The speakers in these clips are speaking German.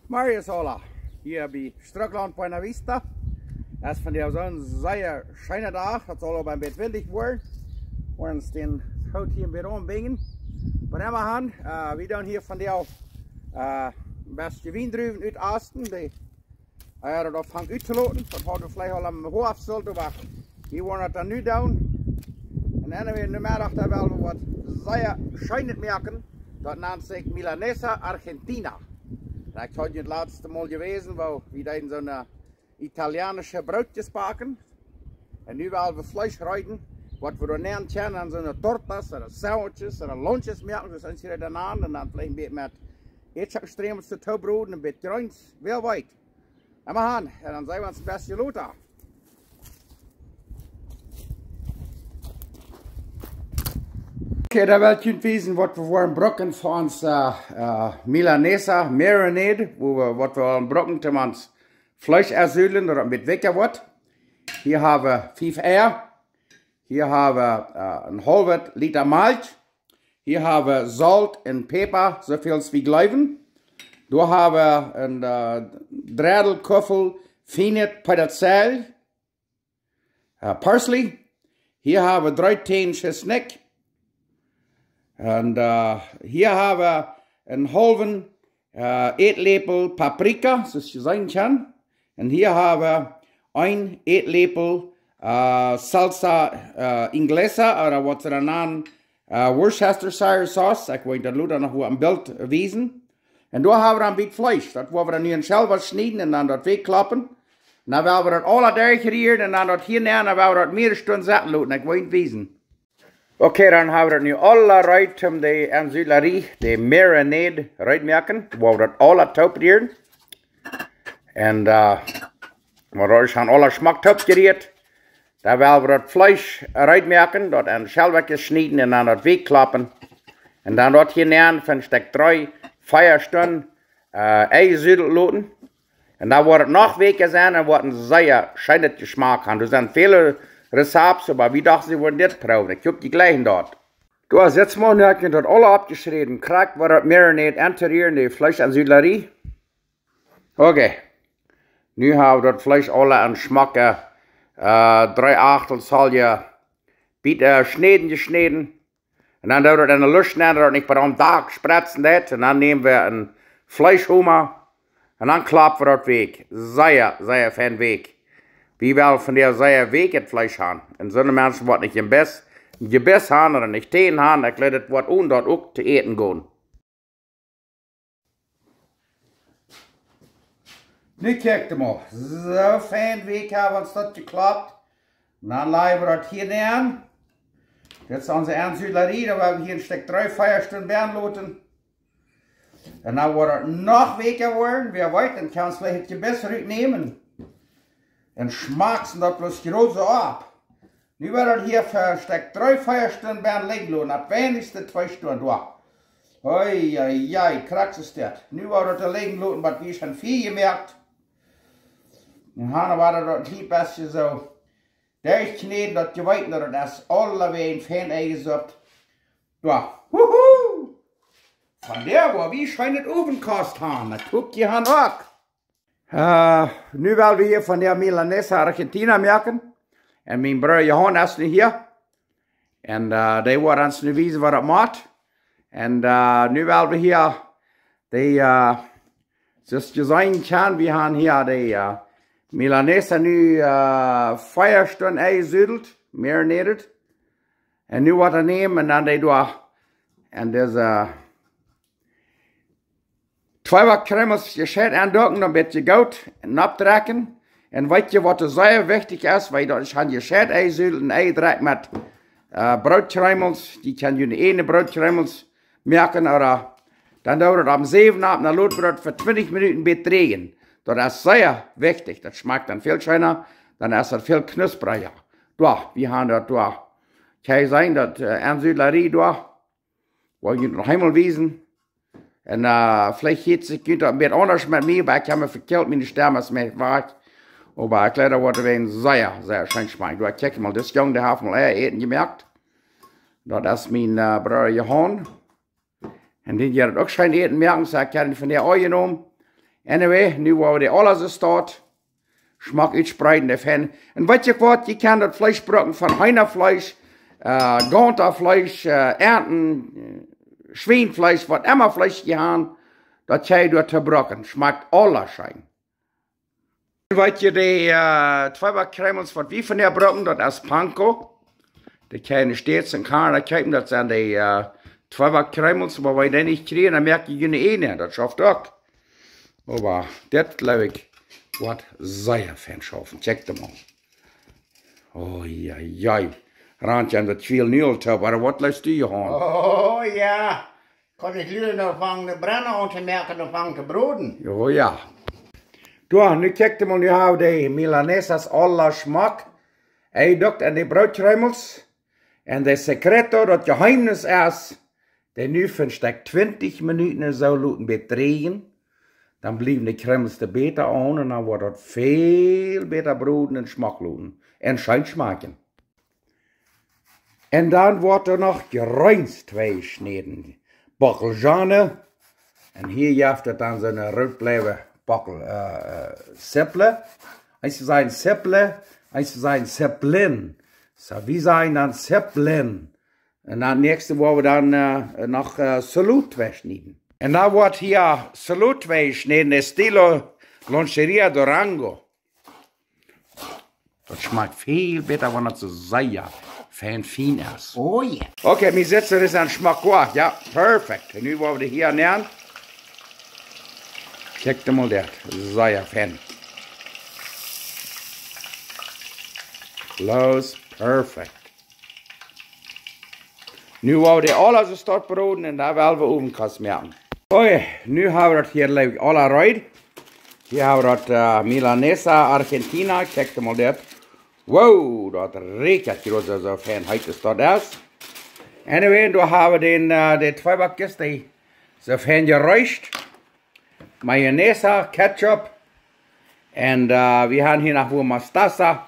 Marius Ola, hier bij Strukland Buena Vista. Het is vandaag zo'n zeer schöne dag. Het zal ook een beetje windig worden. We gaan den hout hier een beetje ombingen. Maar immerhan, we doen hier vandaag een beetje wijndruiven uit Asten. Die er dat vangt uit te laten. Dat hadden we vielleicht al am hoofd zullen, maar hier worden het dan nu doen. En dan weer nu middag daar wel wat zeer schönes merken. Dat nennt sich Milanesa Argentina. Ik had je het laatste mal gewesen, waar we deden zo'n italienische broodjes bakken. En nu willen we vlees rijden, wat we dan nemen kennen aan zo'n tortas, of sandwiches, of lunches maken. Dus als je dan aan, en dan vielleicht een beetje met etensextremen te toebroeden, een beetje groens, wel weit. En we gaan, en dan zijn we ons beste Lothar. Okay, da wil ik je weten wat we voor een brokken van ons Milanesa marinade, wat we een brokken te ons vlees erzullen, dat het een beetje wekker wordt. Hier hebben we 5 eier. Hier hebben we een halve liter melk. Hier hebben we zout en peper, zoveel als we geloven. Daar hebben we een dredelkoffel fine peterselie, parsley. Hier hebben we 3 teentjes snik. En hier hebben we een halve eetlepel paprika, zoals je zien kan. En hier hebben we 1 eetlepel salsa inglesa, of wat ze dan noemen Worcestershire sauce. Ik weet dat Luther nog een beeld wijzen. En daar hebben we een beetje vlees. Dat willen we dan nu in zelf snijden en dan dat wegklappen. En dan willen we dat alle doorgerierd en dan dat hier neer en dan willen we dat meer stunden zetten laten. Ik weet het wijzen. Oké, dan hebben we het nu alle rijdt om de enzulerie, de marinade rijdt we dat alle toeperieren. En we gaan alle smaak toeperierd. Dan willen we dat vlees rijdt dat en zelf snijden en dan dat wegklappen. En dan dat hier neer van stuk 3, 4 stunden eigen laten. En dan wordt het nog weken zijn en wordt een zeer schijnende smaak gaan. Er zijn vele recepten, maar wie dachten ze worden dit proeven? Ik heb die gleichen dort. Du hast jetzt mal merken, dat alle abgeschreven krijgt, waar het marinade interieur in de vlees en zulerie. Oké. Nu hebben we dat vlees alle aan smaken. 3 achtel zal je bieten gesneden. En dan doen we het in de lucht nemen, dat niet per een dag spretsen dat. En dan nemen we een vleeshomer. En dan klappen we dat weg. Zeer fijn weg. Wie wil van der zeer weg het vlees hebben. En zo'n mensen wat niet je best hebben, en niet tegen hebben, ik laat het wat on dat ook te eten gaan. Nu kijk maar, zo fijn weg hebben we ons dat geklapt. Dan leggen we dat hier neer. Dit is onze enzulerie, dan hebben we hier een stuk 3, 4 stunden bij laten. En dan wordt het nog weker worden, weer weet, dan kan je het je best nemen. En smaakt dat plus groot zo op. Nu wordt het hier voor een stuk 3, 4 stunden bij liggen laten, het wenigste 2 stunden door. Hoi, kraks is dat. Nu wordt het er liggen laten, wat we schon 4 gemerkt. En dan wordt het hier best zo durchkneden, dat je weet dat het alle ween fijn eigenzopt. Ja, woehoe! Van der waar we schijn het ovenkast hebben, dat guck je aan ook. Nu willen we hier van der Milanesa Argentina merken. En mijn broer Johan is nu hier. En die wordt ons nu wijzen wat het maakt. En nu willen we hier zoals je zien kan, we hebben hier de Milanesa nu 4 stunden eingezudeld, marinated. En nu wat er nemen en dan die door. En dus 2 wat kremels je scheid aandokken, een beetje goud en optrekken. En weet je wat er zeer wichtig is, weil dat gaan je scheid eingezudeld en eindrek met broodkremels. Die kan je in de ene broodkremels merken, oder dan doen we het om 7 op, dan laten we het voor 20 minuten betregen. Dat is zeer wichtig, dat schmeckt dan veel schöner, dan is het veel knuspriger. Door, we hebben dat door. Kan je zijn dat enzulerie door, wil je nog helemaal wezen. En vielleicht geht es ein bisschen anders mit mir, weil ich habe mir verkehrt, meine Stimme ist mir weit. Aber ich glaube, das wird sehr schön schmecken. Du, kijk mal, das Junge, der hat mal eten gemerkt. Das ist mein Bruder Johann. Und den hat auch schön eten merken, so ich habe von der auch genommen. Anyway, nu waar we die alles staat, schmack uitspreiden davon. Und weet je wat, je kan das Fleisch brocken von Hühnerfleisch, Ganterfleisch, Ernten, Schweinfleisch, was immer Fleisch je haben, das kann je dort brocken. Schmeckt alles schön. Weet je, die Zweibackkremels, was wir von der brocken, das ist Panko. Die kann ich stets in Kanada kaufen, das sind die Zweibackkremels, aber wenn die nicht kriegen, dann merke ich nicht, das schafft auch. Aber das, glaube ich, wird sehr fein schaffen. Check them mal. Oh ja, ja. Randje dat veel nieuw te hebben, wat lässt du hier haben? Oh ja, kann ich lieber noch fangen zu brennen und zu merken, noch fangen zu broden. Oh ja. Du, nu kijk mal, nu haben die Milanesas aller Schmack. Eingedokt an die Brautkreumels. Und das Sekreto, das Geheimnis ist, der nu versteckt 20 Minuten so luten bedrehen. Dann blieben die Kremels de beter an und dann wird das viel besser broden und Schmack luten. Und scheint schmecken. Und dann wird er noch gereinst zwei Schneiden. Backeljane. Und hier jaft er dann so eine rotbleibe Backel, Eins zu sein Sepple, eins zu sein Sepplin. So, wie sein dann Sepplin. Und dann nächste Woche dann noch Salut schneiden. Und dann wird hier Salut schneiden, Estilo Loncheria Durango. Das schmeckt viel besser, wenn das so sehr fein ist. Oh ja. Okay, wir setzen das an Schmack durch. Ja, perfekt. Und nun wollen wir hier nähern. Check mal das. Sehr fein. Los, perfekt. Nu wollen wir alles dort broden und da wollen wir oben merken. Okay, nu haben wir das hier alle rein. Hier haben wir das Milanesa Argentina. Check mal das. Wow, dat riecht groß so fein. Heute ist das. Anyway, da haben wir den Zweibackjes, die so fein geräuscht. Mayonnaise, Ketchup. Und wir haben hier noch Mostaza.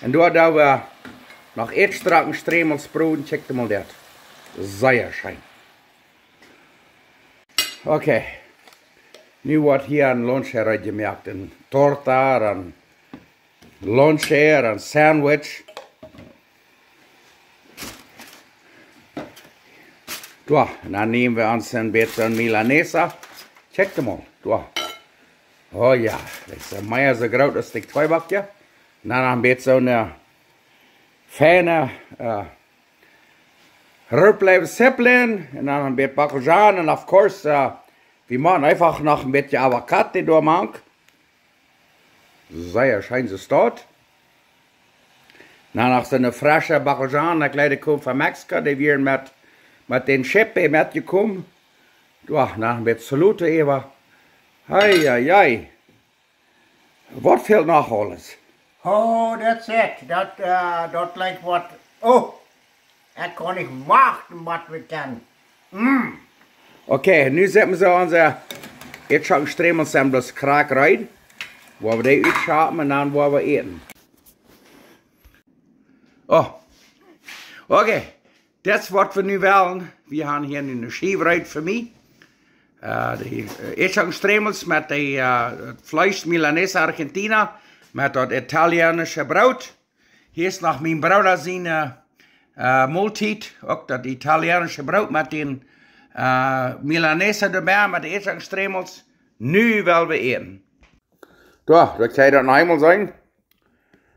Und dort haben wir noch extra Stremelsbrot. Check mal das. Sehr schön. Okay. Nu wird hier ein Lunch gemerkt. Ein Torta, ein Lunch, ein Sandwich. Da, dann nehmen wir uns ein bisschen Milanesa. Check mal. Da. Oh ja, das ist ein Meier so groß, das Stück Zweiback, ja. Dann ein bisschen so eine feine Rotbleibe Zeppelin. Und dann ein bisschen Backeljan. Und of course, wir machen einfach noch ein bisschen Avocado da machen. Sehr schön ist dort. Dann noch so eine frische Backeljan, eine kleine kommt von Mexiko, die wir mit den Schippen mitgekommen. Ja, dann ein bisschen Salute eben. Hei. Was fehlt noch alles? Oh, that's it. Dat lijkt wat. Oh, dat kan ik wachten wat we kennen. Okay, nu zetten we zo onze Stremelsemmels kraak rein. Waar we die uitschapen en dan waar we eten. Oh, okay. Das ist, was wir nu wollen. Wir haben hier eine Schiebereit für mich. Die Stremels mit dem Fleisch Milanesa Argentina. Mit das italienische Brot. Hier ist noch mein Bruder seine Multit. Auch das italienische Brot mit den Milanesa dabei, mit den Stremels. Nu wollen wir eten. Da, das kann ich dann noch einmal sagen.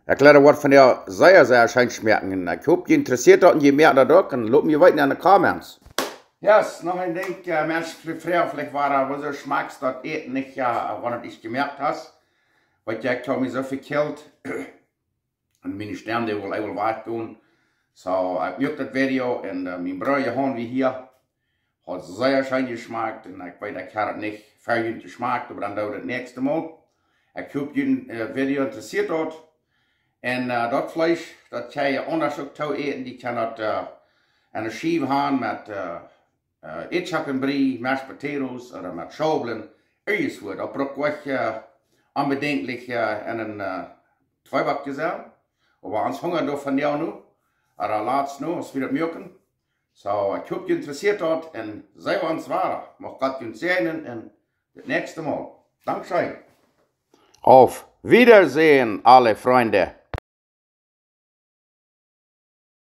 Ich glaube, was von der sehr schön schmecken. Ich hoffe, ihr interessiert das und ihr merkt das auch. Und lobt mir weiter in den Comments. Yes, noch ein Ding, Mensch, vielleicht war wo so schmeckst das Eten nicht, wenn du nicht gemerkt hast. Weil ich habe mich so verkillt. Und meine Sterne, die will auch weit tun. So, ich möchte das Video und mein Bruder Johann wie hier. Hat sehr schön geschmeckt. Und ich weiß, ich habe nicht viel geschmeckt, aber dann dauert das nächste Mal. Ich hoffe, ihr Video interessiert hat. Und das Fleisch, das kann je anders auch eten. Die kann das eine Scheibe haben mit Itchackenbrie, Mashed Potatoes oder mit Schobeln. Alles wird. Das braucht ich unbedenklich in einen Zweiback gesehen. Aber uns hungern doch von dir noch. Oder lasst noch, als wir das mögen. So, ich hoffe, ihr interessiert hat. Und sei uns weiter. Macht Gott uns sehen und das nächste Mal. Dankeschön. Auf Wiedersehen, alle Freunde.